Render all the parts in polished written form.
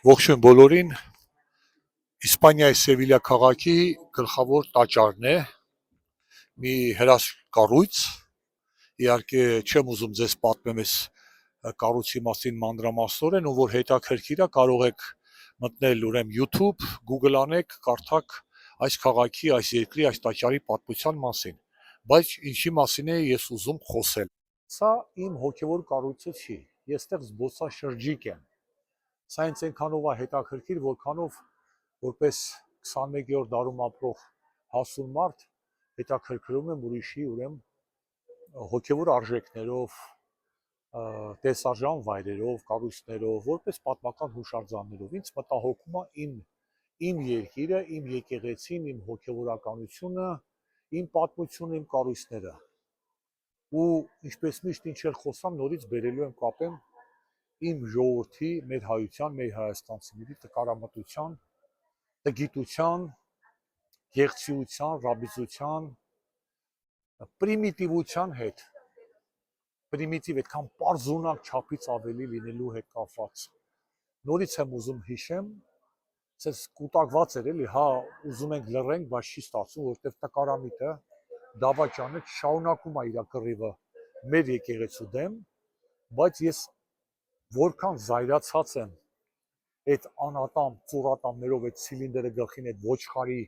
Ողջույն բոլորին, Իսպանիայի Սևիլիա քաղաքի գլխավոր տաճարն է, մի հրաշքառույց, իհարկե չեմ ուզում ձեզ պատմեմ այս կառույցի մասին մանրամասնորեն, ով որ հետաքրքիր է կարող եք մտնել ուրեմն YouTube, Google անեք, կարդաք այս քաղաքի, այս երկրի, այս տաճարի պատմության մասին, բայց ինչի մասին է ես ուզում խոսել։ Սա իմ հոգևոր կառույցը չի, ես այդտեղ զբոսաշրջիկ եմ։ Սա ինձ այնքանով է հետաքրքիր, որքանով որպես 21-րդ դարում ապրող հասուն մարդ հետաքրքրում եմ ուրիշի ուրեմն հոգևոր արժեքներով, տեսարժան վայրերով, կառույցներով, որպես պատմական հուշարձաններով։ Ինձ մտահոգում է իմ երկիրը, իմ եկեղեցին, իմ հոգևորականությունը, իմ պատմությունը, իմ կառույցները։ Ու ինչպես միշտ ինչ էլ խոսամ, նորից բերելու եմ կապեմ իմ ժողովրդի, մեր հայության, մեր հայաստանցիների տկարամտության, տգիտության, գեղցիության, ռաբիզության, պրիմիտիվության հետ, պրիմիտիվ այդքան պարզունակ չափից ավելի լինելու հետ կապված։ Նորից եմ ուզում հիշեմ, ցես կուտակված էր էլի, հա, ուզում ենք լռենք, բայց չի ստացվում, որովհետև տկարամիտը դավաճանը շարունակում է իր կռիվը մեր եկեղեցու դեմ, բայց ես որքան զայրացած եմ այդ անատամ ծուրատամներով այդ ցիլինդրը գլխին այդ ոչխարի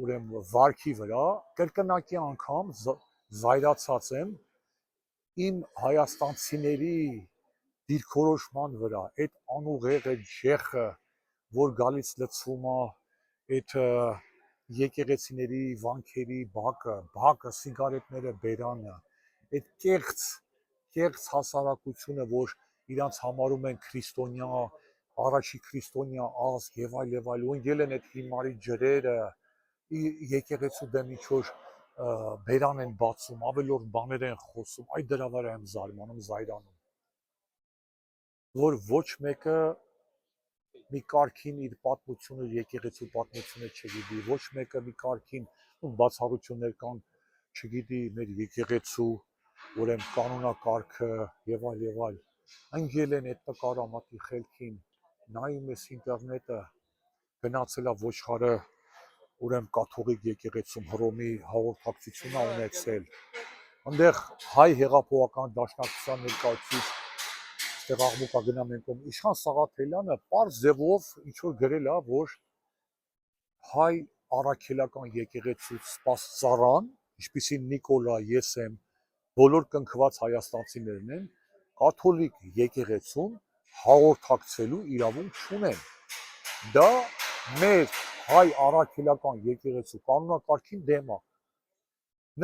ուրեմն վարքի վրա, կրկնակի անգամ զայրացած եմ իմ հայաստանցիների դիրքորոշման վրա, այդ անուղեղ այդ ջեխը, որ գալիս լցվում է այդ եկեղեցիների վանքերի բակը, սիգարետները, բերանը, այդ կեղծ հասարակությունը, որ իրանց համարում են քրիստոնյա, առաջի քրիստոնյա ազգ եւ այլ, ու ընկել են այդ հիմարի ջրերը, եկեղեցու դեմ ինչ որ բերան են բացում, ավելորդ բաներ են խոսում, այդ դրա վրա եմ զարմանում, զայրանում, որ ոչ մեկը մի կարգին իր պատմությունը, եկեղեցու պատմությունը չգիտի, ոչ մեկը մի կարգին բացառություններ կան, չգիտի մեր եկեղեցու ուրեմն կանոնակարգը եւ այլ, ընկել են այդ տկարամատի խելքին, նայում ես ինտերնետը, գնացել է ոչխարը ուրեմն կաթողիկ եկեղեցում Հռոմի հաղորդակցություն է ունեցել, այնտեղ հայ հեղափոխական դաշնակցության ներկայացուցիչ այդտեղ աղմուկա գնամ ենքում Իշխան Սաղաթելյանը պարզ ձևով ինչ որ գրել է, որ հայ առաքելական եկեղեցու սպասծառան, ինչպիսին Նիկոլա ես եմ, բոլոր կնքված հայաստանցիներն են, կաթոլիկ եկեղեցուն հաղորդակցելու իրավունք չունեն։ Դա մեր հայ առաքելական եկեղեցու կանոնակարգին դեմ է։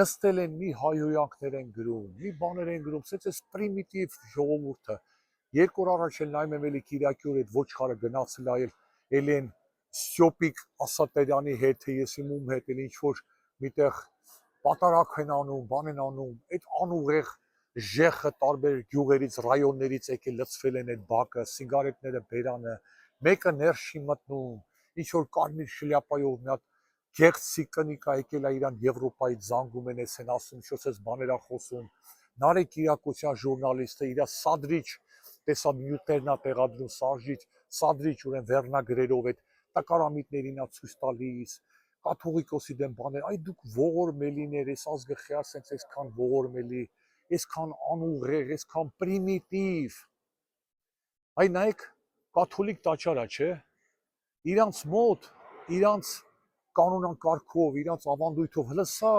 Նստել են մի հայհոյանքներ են գրում, մի բաներ են գրում, սենց էս պրիմիտիվ ժողովուրդը։ Երկու օր առաջ էլ նայում եմ էլի Կիրակի օր այդ ոչխարը գնացել է էլ են Ստյոպիկ Ասատերյանի հետ, ես իմ ում հետ էլ ինչ որ միտեղ պատարակ են անում, բան են անում, այդ անուղեղ ժեխը տարբեր գյուղերից, ռայոններից եկել լցվել են այդ բակը, սիգարետները, բերանը, մեկը ներս չի մտնում, ինչ որ կարմիր շլյապայով մի հատ գեղցի կնիկա եկել է իրան Եվրոպայից զանգում են, ես են ասում, ինչ որ բաներ է խոսում, Նարեկ Կիրակոսյան ժուրնալիստը իր սադրիչ տեսամյութերն է տեղադրում, սադրիչ ուրեմն վերնագրերով այդ տկարամիտներին է ցույց տալիս, կաթողիկոսի դեմ բաներ, այ դուք ողորմելիներ, այս ազգը խիա սենց այսքան ողորմելի, այսքան անուղեղ, այսքան պրիմիտիվ։ Այ նայեք կաթոլիկ տաճարը, չէ՞, իրանց մոտ, իրանց կանոնակարգով, իրանց ավանդույթով, հələ սա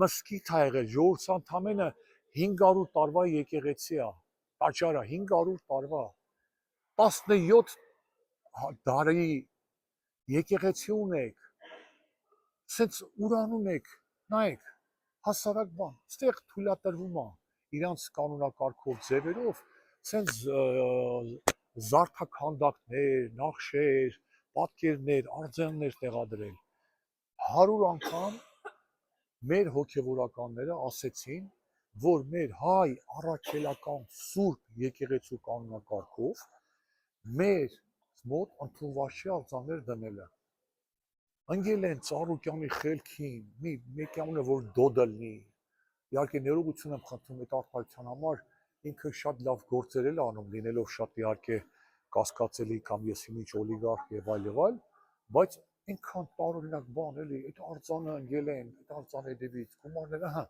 մզկիթ է եղել, ժողովուրդը ընդամենը 500 տարվա եկեղեցի է, տաճարը 500 տարվա, 17 դարի եկեղեցի ունեք, սենց ուրան ունեք, նայեք, հասարակ բան, ստեղ թույլատրվում է իրանց կանոնակարգով ձևերով, սենց զարդաքանդակներ, նախշեր, պատկերներ, արձաններ տեղադրել, 100 անգամ մեր հոգևորականները ասեցին, որ մեր հայ առաքելական սուրբ եկեղեցու կանոնակարգով մեր մոտ ընդունված չի արձաններ դնելը։ Ընկել են Ծառուկյանի խելքին, մեկյանը որ դոդը լինի, իհարկե ներողություն եմ խնդրում այդ արտահայտության համար, ինքը շատ լավ գործեր էլ անում, լինելով շատ իհարկե կասկածելի կամ եսիմիջ օլիգարխ եւ այլ, բայց այնքան տարօրինակ բան էլի, այդ արձանը ընկել են, այդ արձանի դեպից գումարները, հա,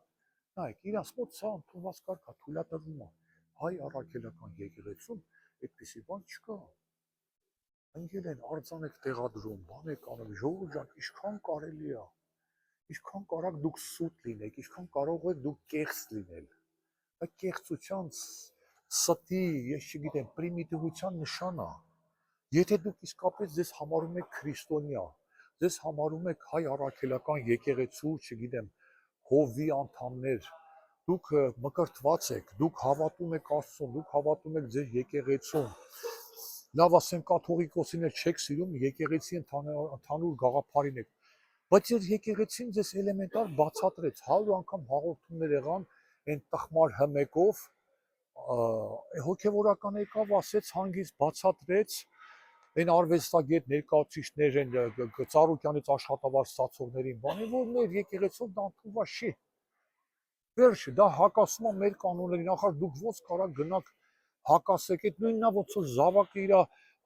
նայեք, իրանց մոտ սա ընդունված կարգ է, թույլատրվում է։ Հայ առաքելական եկեղեցում այդպիսի բան չկա։ Ընկել են արձան եք տեղադրում, բան եք անում, ժողովուրդ ջան, ինչքան կարելի է, ինչքան կարաք դուք սուտ լինեք, ինչքան կարող եք դուք կեղծ լինել։ Այդ կեղծության ստի, ես չգիտեմ, պրիմիտիվության նշան է։ Եթե դուք իսկապես ձեզ համարում եք քրիստոնյա, ձեզ համարում եք հայ առաքելական եկեղեցու, չգիտեմ, հովվի անդամներ, դուք մկրտված եք, դուք հավատում եք Աստծուն, դուք հավատում եք ձեր եկեղեցուն, լավ ասեմ կաթողիկոսին էլ չեք սիրում, եկեղեցի ընդհանուր գաղափարին եք, բայց ձեր եկեղեցին ձեզ էլեմենտար բացատրեց, 100 անգամ հաղորդումներ եղան այն տխմար հմեկով, հոգևորական եկավ ասեց, հանգիստ բացատրեց, այն արվեստագետ ներկայացուցիչներ են Ծառուկյանից աշխատավարձ ստացողներին, բանի որ մեր եկեղեցով դա ընդունված չի։ Վերջը դա հակասում է մեր կանոններին, ախր դուք ոնց կարա գնաք հակասեք, այդ նույնն է ոնց որ զավակը իր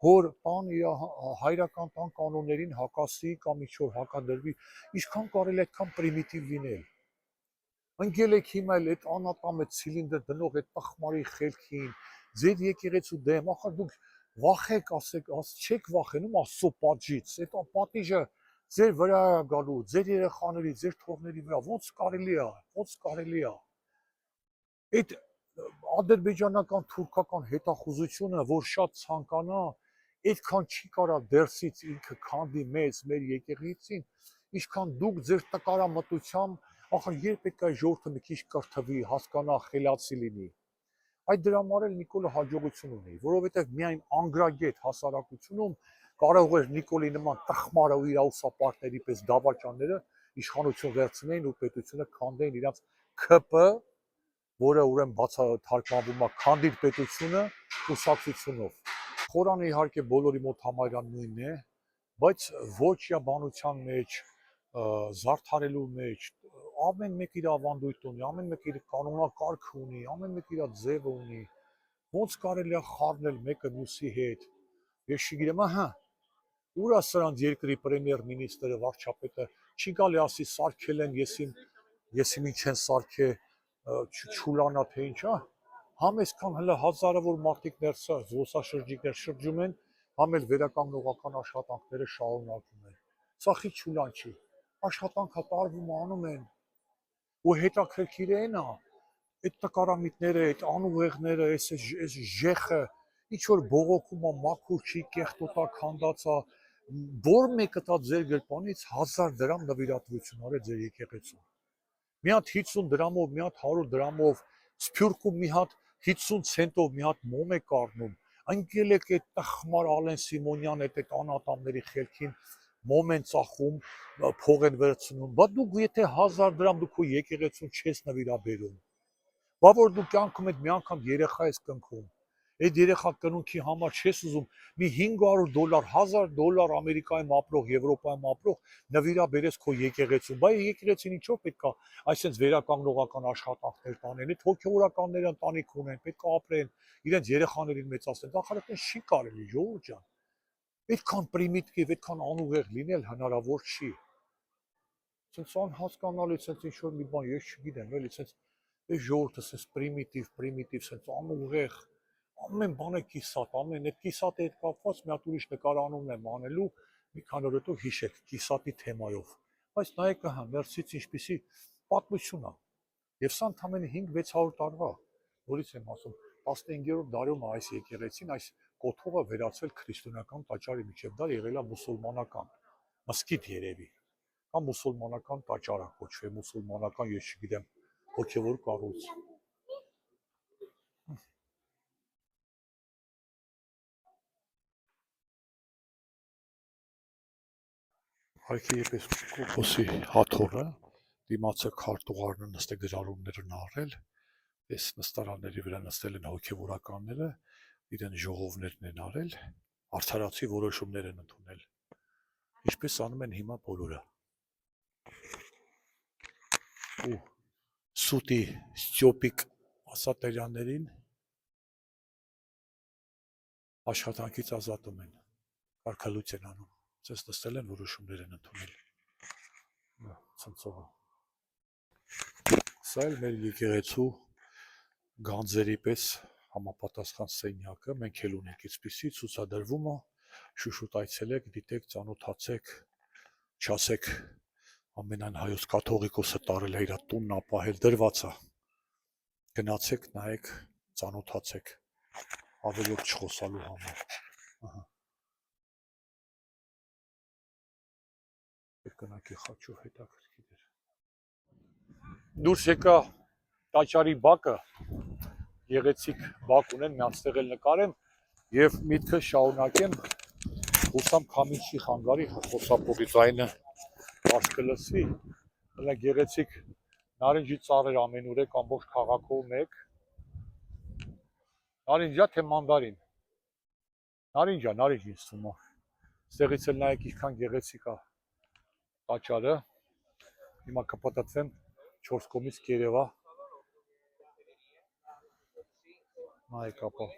հոր տան իր հայրական տան կանոններին հակասի կամ ինչ որ հակադրվի, ինչքան կարելի այդքան պրիմիտիվ լինել։ Ընկել եք հիմա այդ անատամ այդ ցիլինդր դնող այդ տխմարի խելքին, ձեր եկեղեցու դեմ, ախր դուք վախեք, ասեք, չեք վախենում Աստծո պատժից, այդ պատիժը ձեր վրա է գալու, ձեր երեխաների, ձեր թողների վրա, ոնց կարելի է։ Այդ ադրբեջանական թուրքական հետախուզությունը, որ շատ ցանկանա, այդքան չի կարա դերսից ինքը քանդի մեզ, մեր եկեղեցին, ինչքան դուք ձեր տկարամտությամբ, ախր երբ պետք է ժողովուրդը մի քիչ կրթվի, հասկանա, խելացի լինի։ Այդ դրա համար էլ Նիկոլը հաջողություն ունի, որովհետև միայն անգրագետ հասարակությունում կարող էր Նիկոլի նման տխմարը ու իր ուսապարտների պես դավաճանները իշխանություն վերցնեին ու պետությունը քանդեին իրանց ՔՊ, որը ուրեմն բացաթարգմանվում է քանդիր պետությունը կուսակցությունով։ Խորանը իհարկե բոլորի մոտ համարյա նույնն է, բայց ոչ իաբանության մեջ, զարդարելու մեջ, ամեն մեկ իր ավանդույթ ունի, ամեն մեկ իր կանոնակարգ ունի, ամեն մեկ իր ձևը ունի։ Ոնց կարելի է խառնել մեկը մյուսի հետ։ Ես չգիտեմ, ահա, ուր է սրանց երկրի պրեմիեր-մինիստրը, վարչապետը, չի գալի ասի սարքել են, եսիմ ինչ են սարքե, չուլանա թե ինչ, համ այսքան հələ հազարավոր մարդիկ ներսա զբոսաշրջիկներ շրջում են, համ էլ վերականգնողական աշխատանքները շարունակվում են։ Սա խի չուլան չի։ Աշխատանքը տարվում անում են, ու հետաքրքիր է նա, այդ տկարամիտները, այդ անուղեղները, այս ժեխը, ինչ որ բողոքում է, մաքուր չի, կեղտոտա, քանդածա, որ մեկը տա ձեր գրպանից 1000 դրամ նվիրատվություն արել ձեր եկեղեցուն։ Մի հատ 50 դրամով, մի հատ 100 դրամով, Սփյուռքում մի հատ 50 ցենտով մի հատ մոմ է կառնում։ Ընկել եք այդ տխմար Ալեն Սիմոնյան այդ անատամների խելքին, մոմ են ծախում, փող են վերցնում։ Բա դուք եթե 1000 դրամ դուք քո եկեղեցուն չես նվիրաբերում, բա որ դու կյանքում այդ մի անգամ երեխա ես կնքում, այդ երեխա կնունքի համար չես ուզում մի $500, $1000 Ամերիկայում ապրող, Եվրոպայում ապրող նվիրաբերես քո եկեղեցուն, բայց եկեղեցին ինչով պետք է այսպես վերականգնողական աշխատանքներ տանեն, այդ հոգևորականները ընտանիք ունեն, պետք է ապրեն, իրենց երեխաներին մեծացնեն, դա խարատեն չի կարելի, ժողովուրդ ջան։ Այդքան պրիմիտիվ, այդքան անուղեղ լինել հնարավոր չի։ Ցենց անհասկանալի, ցենց ինչ որ մի բան, ես չգիտեմ, էլի ցենց այս ժողովուրդը ցենց պրիմիտիվ, ցենց անուղեղ, ամեն բանը կիսատ, ամեն այդ կիսատի հետ կապված մի հատ ուրիշ նկարանումն եմ անելու, մի քանի օր հետո հիշեք կիսատի թեմայով։ Բայց նայեք ահա, մերսից ինչպիսի պատմություն է։ Եվ սա ընդամենը 5-600 տարվա, նորից եմ ասում, 15-րդ դարում այս եկեղեցին, այս կոթողը վերածվել քրիստոնեական տաճարի, միջև դա եղել է մուսուլմանական մզկիթ երևի, կամ մուսուլմանական տաճար է կոչվել, մուսուլմանական, ես չգիտեմ, հոգևոր կառույց։ Արքիեպիսկոպոսի հաթոռը, դիմացը քարտուղարն նստեք դրարումներն առել, այս նստարանների վրա նստել են հոգևորականները, իրեն ժողովներն են արել, արդարացի որոշումներ են ընդունել, ինչպես անում են հիմա բոլորը։ Ու սուտի Ստյոպիկ Ասատերյաններին Աշխատանքից ազատում են, կարգալույց են անում, ցես նստել են որոշումներ են ընդունել։ Ցնցողը։ Սա էլ մեր եկեղեցու գանձերի պես համապատասխան սենյակը, մենք էլ ունենք այսպիսի, ցուցադրվում է, շուշուտ այցելեք, դիտեք, ծանոթացեք, չասեք ամենայն հայոց կաթողիկոսը տարել է իր տունն ապահել դրված է։ Գնացեք, նայեք, ծանոթացեք, ավելորդ չխոսալու համար։ Կրկնակի խաչով հետաքրքիր էր։ Դուրս եկա տաճարի բակը, գեղեցիկ բակ ունեն, միանստեղ էլ նկարեմ եւ միտքը շարունակեմ, հուսամ քամին չի խանգարի, խոսափողի ձայնը բաց կլսվի, հələ գեղեցիկ նարինջի ծառեր ամենուրեք ամբողջ քաղաքով մեկ, նարինջա թե մանդարին, նարինջ ինձ թվում է, ստեղից էլ նայեք ինչքան գեղեցիկ է տաճարը, հիմա կպտտվեմ 4 կողմից կերևա, նայեք ապա,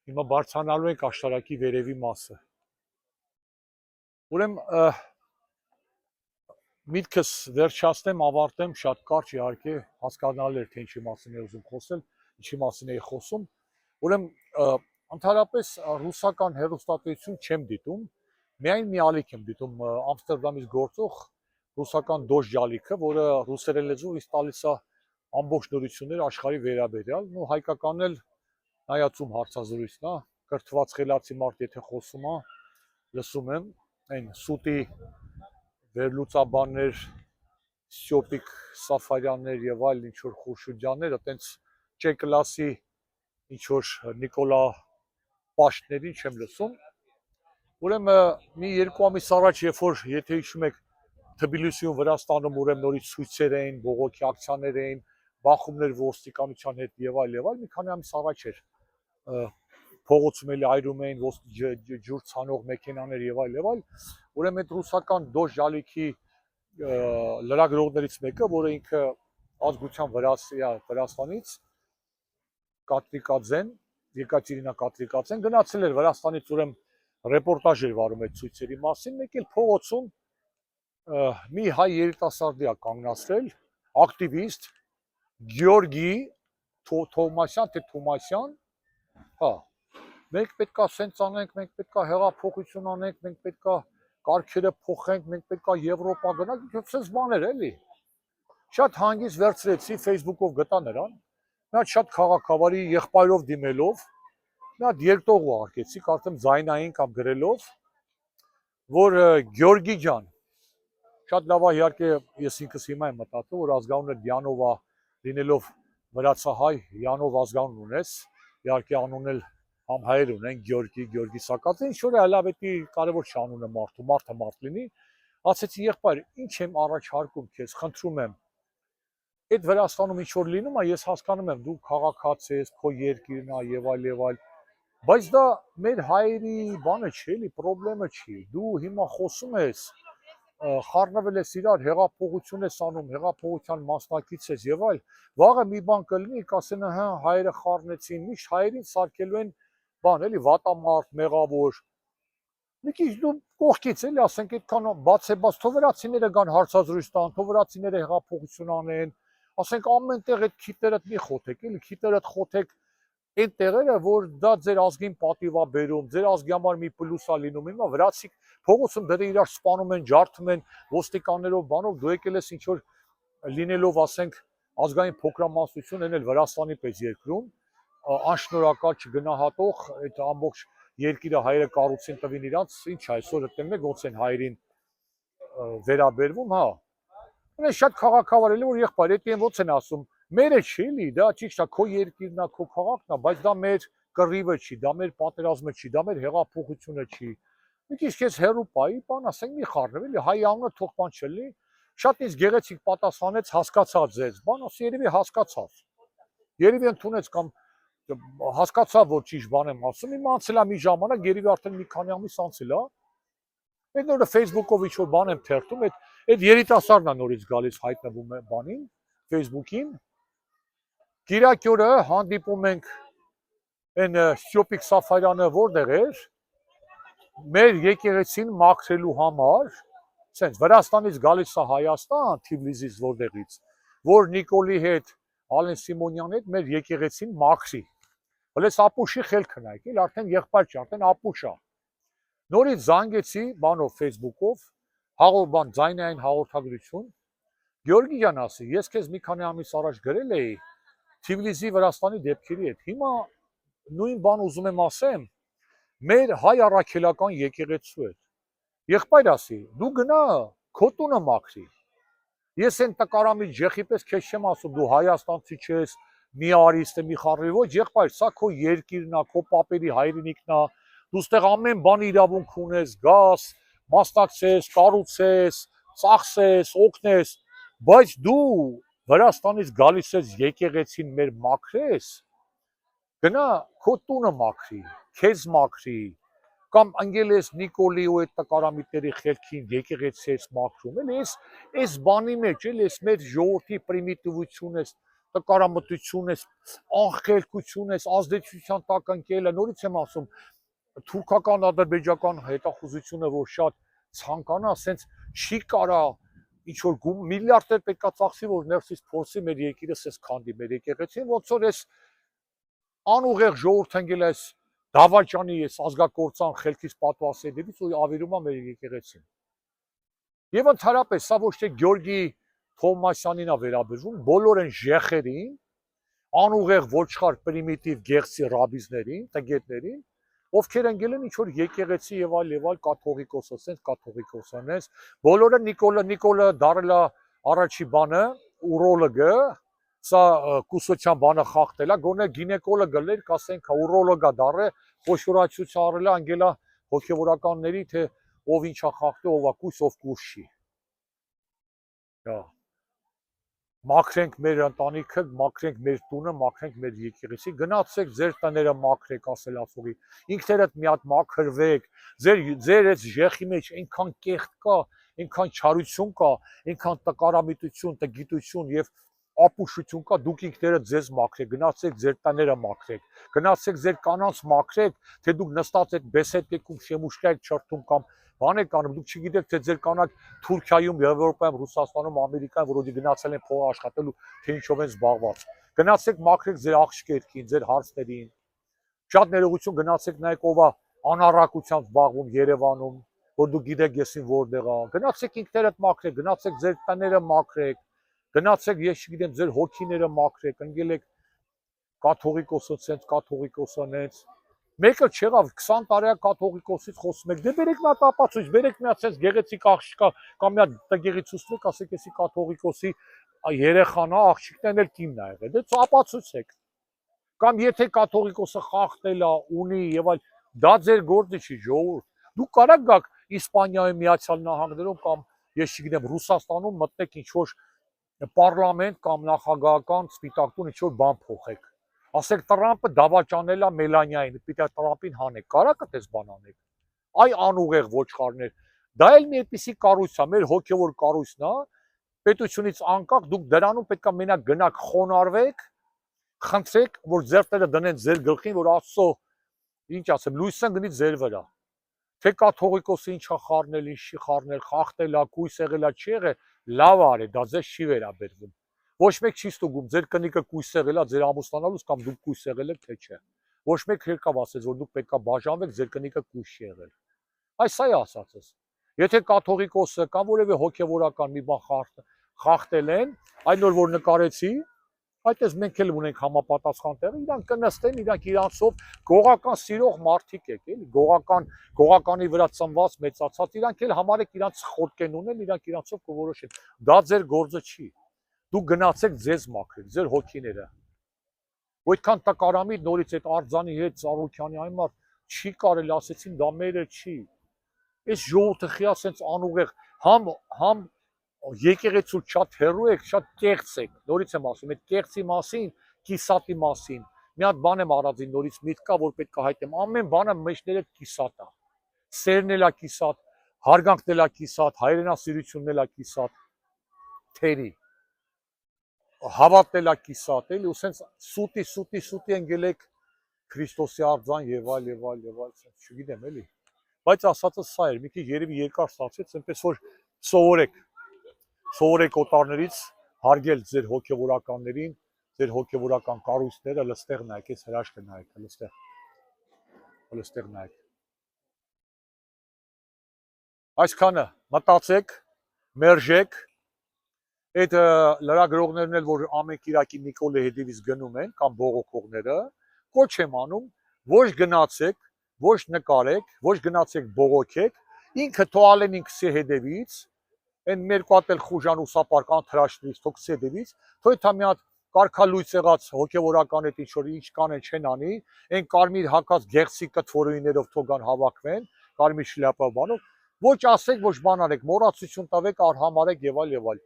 հիմա բարձրանալու ենք աշտարակի վերևի մասը, ուրեմն միտքս վերջացնեմ, ավարտեմ, շատ կարճ իհարկե, հասկանալ էր, թե ինչի մասին է ուզում խոսել, ինչի մասին էի խոսում, ուրեմն ընդհանրապես ռուսական հեռուստատեսություն չեմ դիտում, միայն մի ալիք եմ դիտում Ամստերդամից գործող ռուսական դոժ ջալիքը, որը ռուսերեն լեզվով ինձ տալիս է ամբողջ նորություններ աշխարհի վերաբերյալ, ու հայկականն էլ նայածում հարցազրույցն է, կրթված խելացի մարդ եթե խոսում է, լսում եմ, այն սուտի վերլուծաբաններ, Սյոպիկ Սաֆարյաններ եւ այլ ինչ-որ խուրշուջաններ, այտենց Չ կլասի ինչ-որ Նիկոլա Պաշտներին չեմ լսում, ուրեմն մի 2 ամիս առաջ, երբ որ եթե հիշում եք Թբիլիսիում Վրաստանում ուրեմն նորից ցույցեր էին, բողոքի ակցիաներ էին, բախումներ ոստիկանության հետ եւ այլ, մի քանի ամիս առաջ էր փողոցում էլի այրում էին ջուր ցանող մեքենաներ եւ այլ, ուրեմն այդ ռուսական դոժ ջալիքի լրագրողներից մեկը, որը ինքը ազգության Վրաստանից, Կատրիկաձեն, Եկատերինա Կատրիկաձեն, գնացել էր Վրաստանից, ուրեմն ռեպորտաժ էր վարում այդ ցույցերի մասին, մեկ էլ փողոցում մի հայ երիտասարդի է կանգնացրել, ակտիվիստ, Գյորգի Թովմասյան, թե Թոմասյան, հա, մենք պետքա սենց անենք, մենք պետքա հեղափոխություն անենք, մենք պետքա կարգերը փոխենք, մենք պետքա Եվրոպա գնանք, ինչպես բաներ էլի։ Շատ հանգիստ վերցրեցի, Facebook-ով գտա նրան, մի հատ շատ քաղաքավարի եղբայրով դիմելով, մի հատ երկտող ուղարկեցի, կարծեմ ձայնային կամ գրելով, որ Գյորգի ջան, շատ լավ է իհարկե ես ինքս հիմա եմ մտածում, որ ազգանունը Դյանով է, լինելով վրացահայ, Յանով ազգանուն ունես, իհարկե անուն էլ համ հայեր ունեն, Գյորգի Սակաձեն, ինչ-որ լավ էտի կարևոր չի անունը մարդու, մարդը մարդ լինի, ասեցի եղբայր, ինչ եմ առաջարկում քեզ, խնդրում եմ, այդ Վրաստանում ինչ-որ լինում է, ես հասկանում եմ, դու քաղաքացի ես, քո երկիրն է եւ այլ, բայց դա մեր հայերի բանը չի, էլի, պրոբլեմը չի, դու հիմա խոսում ես, խառնվել ես իրար, հեղափոխություն ես անում, հեղափոխության մասնակից ես եւ այլ, վաղը մի բան կլինի, կասեն, հա, հայերը խառնեցին, միշտ հայերին սարքելու են բան, էլի, վատամարդ, մեղավոր, մի քիչ դու կողքից էլի, ասենք այդքան բաց թող վրացիները գան հարցազրույց տան, թող վրացիները հեղափոխություն անեն, ասենք ամենտեղ այդ քիտերդ մի խոթեք, էլի, քիտերդ խոթեք այն տեղերը, որ դա ձեր ազգին պատիվ է բերում, ձեր ազգի համար մի պլյուս է լինում, հիմա վրացիք փողոցում դեռ իրար սպանում են, ջարդում են, ոստիկաններով, բանով, դու եկել ես ինչ-որ լինելով, ասենք, ազգային փոքրամասնություն, այն էլ Վրաստանի պես երկրում, անշնորհակալ չգնահատող, այդ ամբողջ երկիրը հայերը կառուցին տվին իրանց, ինչ այսօր դեռ մեկ ոնց են հայերին վերաբերվում, հա։ Ունեն շատ քաղաքավար էլի, որ եղբայր, դա ոնց են ասում, մերը չի էլի, դա ճիշտ է, քո երկիրն է, քո քաղաքն է, բայց դա մեր կռիվը չի, դա մեր պատերազմը չի, դա մեր հեղափոխությունը չի։ Մի քիչ քեզ հեռու պայի, բան ասենք, մի խառնվ, էլի, հայ անունը թող բան չլինի։ Շատ ինձ գեղեցիկ պատասխանեց, հասկացած ձեզ, բան ասի, երևի հասկացավ։ Երևի ընդունեց կամ հասկացավ, որ ճիշտ բան եմ ասում, իմ անցել է մի ժամանակ, երևի արդեն մի քանի ամիս անցել է։ Այդ նորը Facebook-ով ինչ-որ բան եմ թերթում, այդ երիտասարդն է նորից գալիս հայտնվում է բանին, Facebook-ին։ Կիրակի օրը հանդիպում ենք Այն Ստյոպիկ Սաֆարյանը որտեղ էր, մեր եկեղեցին մաքրելու համար, ցենց Վրաստանից գալիս է Հայաստան, Թիֆլիսից որտեղից, որ Նիկոլի հետ, Ալեն Սիմոնյանի հետ մեր եկեղեցին մաքրի։ Հենց ապուշի խելքը նայեք, էլ արդեն եղբայր չի, արդեն ապուշ է։ Նորից զանգեցի բանով Facebook-ով, հաղորդման ձայնային հաղորդագրություն։ Գեորգի ջան ասի, ես քեզ մի քանի ամիս առաջ գրել էի Թիֆլիսի Վրաստանի դեպքերի հետ։ Հիմա նույն բան ուզում եմ ասեմ մեր հայ առաքելական եկեղեցու հետ։ Եղբայր ասի, դու գնա քո տունը մաքրի։ Ես այն տկարամի ջեխի պես քեզ չեմ ասում, դու հայաստանցի չես, մի արիստ է, մի խառնի, ոչ, եղբայր, սա քո երկիրն է, քո պապերի հայրենիքն է, դու ստեղ ամեն բան իրավունք ունես, գաս, մասնակցես, կառուցես, ծախսես, օգնես, բայց դու Վրաստանից գալիս ես եկեղեցին մեր մաքրես, գնա քո տունը մաքրի, քեզ մաքրի, կամ ընկել ես Նիկոլի ու այդ տկարամիտների խելքին եկեղեցի ես մաքրում, էլ այս բանի մեջ, էլ ես մեր ժողովրդի պրիմիտիվություն ես, տկարամտություն ես, աղքելքություն ես, ազդեցության տակ ընկելը, նորից եմ ասում, թուրքական, ադրբեջական հետախուզությունը, որ շատ ցանկանա, ասենց չի կարա ինչ որ միլիարդներ պետքա ծախսի, որ ներսից փորձի մեր երկիրը սես քանդի, մեր եկեղեցին, ոնց որ այս անուղեղ ժողովուրդ ընկել այս դավաճանի ես ազգակործան խելքից պատվասերներից ու ավերում է մեր եկեղեցին։ Եվ ընդհանրապես սա ոչ թե Գյորգի Թովմասյանին է վերաբերվում, բոլոր այն ժեխերին, անուղեղ ոչխար պրիմիտիվ գեղցի ռաբիզներին, տգետներին, ովքեր ընկել են ինչ որ եկեղեցի եւ այլ կաթողիկոսը, sense կաթողիկոսանես, բոլորը Նիկոլը դարել է առաջի բանը, ուրոլոգը, սա կուսության բանը խախտել է, գոնե գինեկոլոգը լեր, կասենք, ուրոլոգա դարը, խոշորացույց արել է, անգել է հոգևորականների, թե ով ինչա խախտել, ով է կույս, ով կույս չի։ Մաքրենք մեր ընտանիքը, մաքրենք մեր տունը, մաքրենք մեր եկեղեցի, գնացեք ձեր տները մաքրեք, ասել ասողի, ինքներդ մի հատ մաքրվեք, ձեր այս ժեխի մեջ այնքան կեղտ կա, այնքան չարություն կա, այնքան տկարամիտություն, տգիտություն եւ ապուշություն կա, դուք ինքներդ ձեզ մաքրեք, գնացեք ձեր տները մաքրեք, գնացեք ձեր կանանց մաքրեք, թե դուք նստած եք բեսեդկեքում շեմուշկա եք չրթում կամ բան եք անում, դուք չգիտեք, թե ձեր կանայք Թուրքիայում, Եվրոպայում, Ռուսաստանում, Ամերիկայում, որ դի գնացել են փող աշխատելու, թե ինչով են զբաղված։ Գնացեք մաքրեք ձեր աղջիկերքին, ձեր հարցերին։ Շատ ներողություն, գնացեք նայեք ով է անառակությամբ զբաղվում Երևանում, որ դուք գիտեք եսին որտեղ է։ Գնացեք ինքներդ մաքրեք, գնացեք ձեր տները մաքրեք, գնացեք, ես չգիտեմ, ձեր հոգիները մաքրեք, ընկել եք կաթողիկոսը, ցենց կաթողիկոսանից։ Մեկը չեղավ 20 տարի կաթողիկոսից խոսում եք, դե բերեք մի հատ ապացույց, բերեք մի հատ ցենց գեղեցիկ աղջիկա կամ մի հատ տգեղեցուցնեք, ասեք էսի կաթողիկոսի երեխան է, աղջիկն էլ կինն է եղել, դե ապացույցեք։ Կամ եթե կաթողիկոսը խախտել է, ունի եւ այլ, դա ձեր գործը չի, ժողովուրդ։ Դուք կարաք գաք Իսպանիայում, Միացյալ Նահանգներում կամ ես չգիտեմ Ռուսաստանում մտնեք ինչ որ պարլամենտ կամ նախագահական սպիտակ տուն ինչ որ բան փոխեք։ Ասեք Տրամպը դավաճանել է Մելանիային, պիտի Տրամպին հանեք, կարաք այդպես բան անեք։ Այ անուղեղ ոչխարներ։ Դա էլ մի այդպիսի կառույց է, մեր հոգևոր կառույցն է, պետությունից անկախ դուք դրանում պետքա մենակ գնաք խոնարհվեք, խնդրեք, որ ձեռները դնեն ձեր գլխին, որ Աստծո, ինչ ասեմ, լույսը գնի ձեր վրա։ Թե կաթողիկոսը ինչա խառնել, ինչ չի խառնել, խախտել է, կույս եղել է, չի եղել, լավ արի, դա ձեզ չի վերաբերվում։ Ոչ մեկ չի ստուգում, ձեր կնիկը կույս եղել է ձեր ամուսնանալուց կամ դուք կույս եղել եք, թե չէ։ Ոչ մեկ եկավ ասեց, որ դուք պետքա բաժանվեք, ձեր կնիկը կույս չի եղել։ Այս սա է ասածս։ Եթե կաթողիկոսը կամ որևէ հոգևորական մի բան խախտել են, այն որ նկարեցի, այդպես մենք էլ ունենք համապատասխան տեղը, իրանք կնստեն, իրանք իրանցով գողական սիրող մարդիկ եք, էլի, գողականի վրա ծնված, մեծացած, իրանք էլ համարեք իրանց խոտկեն ունեն, իրանք իրանցով կորոշեն։ Դա ձեր գործը չի։ Դուք գնացեք ձեզ մաքրեք, ձեր հոգիները։ Ոյթքան տկարամիտ նորից այդ արձանի հետ Ծառուկյանի այն մարդ չի կարելի, ասեցին դա մերը չի։ Այս ժողովուրդը խիա սենց անուղեղ համ եկեղեցու շատ հեռու եք, շատ կեղծ եք։ Նորից եմ ասում, այդ կեղծի մասին, կիսատի մասին։ Մի հատ բան եմ արածին նորից միտք կա, որ պետք է հայտնեմ։ Ամեն բանը մեջները կիսատ է։ Սերն էլ է կիսատ, հարգանքն էլ է կիսատ, հայրենասիրությունն էլ է կիսատ, թերի։ Հավատն էլ է կիսատ, էլի ու սենց սուտի ընկել եք Քրիստոսի արձան եւ այլ, չգիտեմ էլի։ Բայց ասածը սա էր, մի քիչ երևի երկար ստացվեց, այնպես որ սովորեք օտարներից հարգել ձեր հոգեվորականներին, ձեր հոգեվորական կառույցները, լստեղ նայեք, այս հրաշքը նայեք, լստեղ նայեք։ Այսքանը մտածեք, մերժեք, այդ լրագրողներն էլ, որ ամեն կիրակի Նիկոլի հետևից գնում են, կամ բողոքողները, կոչ եմ անում, ոչ գնացեք, ոչ նկարեք, ոչ գնացեք բողոքեք, ինքը թողալեն ինքսի հետևից, այն երկու հատ էլ խուժան ուսապարկ անթրաշներից, թող քսի հետևից, թող թա մի հատ կարգալույծ եղած հոգևորական այդ ինչ-որ ինչ կանեն չեն անի, այն կարմիր հակած գեղցի կտվորույներով թող գան հավաքվեն, կարմիր շլյապա բանով, ոչ ասեք, ոչ բան արեք, մոռացություն տվեք, արհամարեք եւ այլ։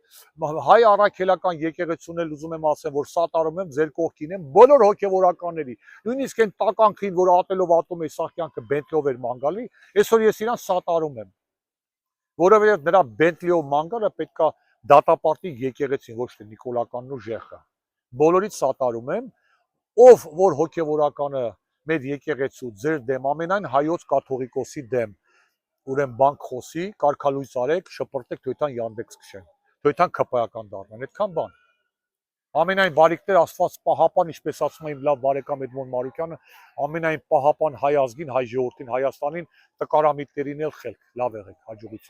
Հայ առաքելական եկեղեցուն էլ ուզում եմ ասեմ, որ սատարում եմ ձեր կողքին եմ բոլոր հոգևորականների, նույնիսկ այն տականքին, որ ատելով ատում է սաղ կյանքը բենտլով էր մանգալի, այսօր ես իրան սատարում եմ, որովհետեւ նրա բենտլիով մանգալը պետքա դատապարտի եկեղեցին, ոչ թե նիկոլականն ու ժեխը։ Բոլորից սատարում եմ, ով որ հոգևորականը մեր եկեղեցու ձեր դեմ, ամենայն հայոց կաթողիկոսի դեմ, ուրեմն բանկ խոսի, կարգալույծ արեք, շպրտեք, թույթան Յանդեքս քշեն, թույթան ԿՊ-ական դառնան, այդքան բան։ Ամենայն բարիքներ Աստված պահապան, ինչպես ասում է իմ լավ բարեկամ Էդմոն Մարուկյանը, ամենայն պահապան հայ ազգին, հայ ժողովրդին, Հայաստանին, տկարամիտներին էլ խելք, լավ եղեք, հաջողություն։